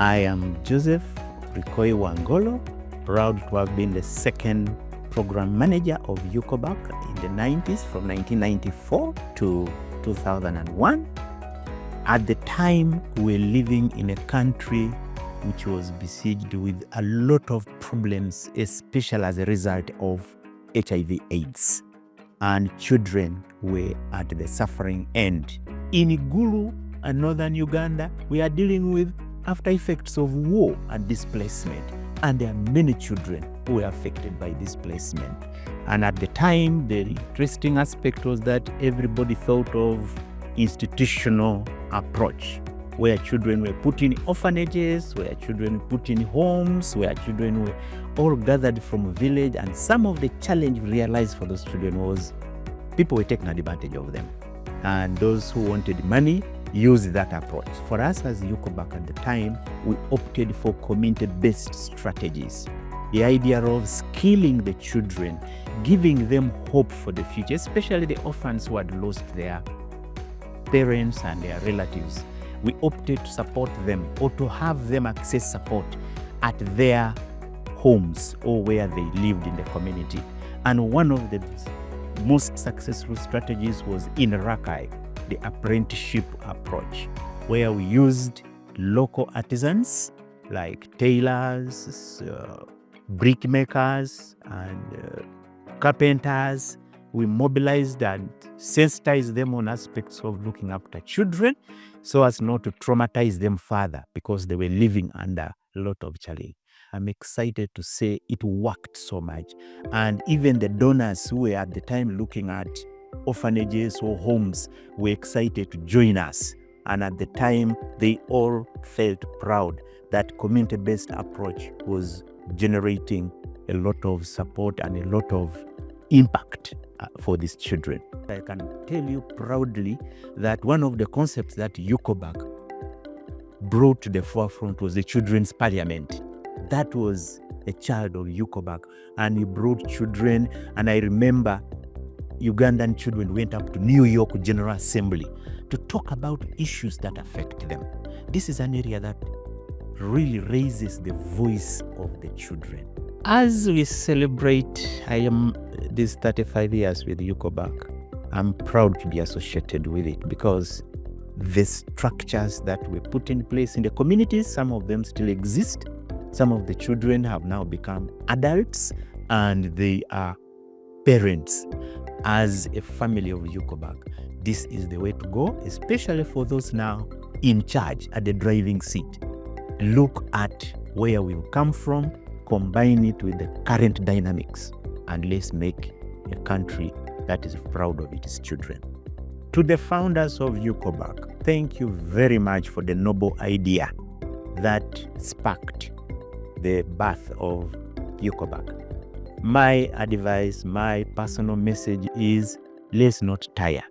I am Joseph Rikoi Wangoolo, proud to have been the second program manager of UCOBAC in the 90s from 1994 to 2001. At the time, we were living in a country which was besieged with a lot of problems, especially as a result of HIV/AIDS. And children were at the suffering end. In Wangoolo and Northern Uganda, we are dealing with after effects of war and displacement. And there are many children who were affected by displacement. And at the time, the interesting aspect was that everybody thought of institutional approach, where children were put in orphanages, where children were put in homes, where children were all gathered from a village. And some of the challenge we realized for those children was people were taking advantage of them. And those who wanted money used that approach. For us as UCOBAC at the time, we opted for community-based strategies. The idea of skilling the children, giving them hope for the future, especially the orphans who had lost their parents and their relatives. We opted to support them or to have them access support at their homes or where they lived in the community. And one of the most successful strategies was in Rakai, the apprenticeship approach, where we used local artisans like tailors, brickmakers, and carpenters. We mobilized and sensitized them on aspects of looking after children so as not to traumatize them further because they were living under a lot of challenge. I'm excited to say it worked so much. And even the donors who were at the time looking at orphanages or homes were excited to join us. And at the time, they all felt proud that community-based approach was generating a lot of support and a lot of impact for these children. I can tell you proudly that one of the concepts that UCOBAC brought to the forefront was the Children's Parliament. That was a child of UCOBAC, and he brought children. And I remember Ugandan children went up to New York General Assembly to talk about issues that affect them. This is an area that really raises the voice of the children. As we celebrate, I am these 35 years with UCOBAC, I'm proud to be associated with it because the structures that were put in place in the communities, some of them still exist. Some of the children have now become adults and they are parents. As a family of UCOBAC, this is the way to go, especially for those now in charge at the driving seat. Look at where we've come from, combine it with the current dynamics, and let's make a country that is proud of its children. To the founders of UCOBAC, thank you very much for the noble idea that sparked the birth of UCOBAC. My advice, my personal message is, let's not tire.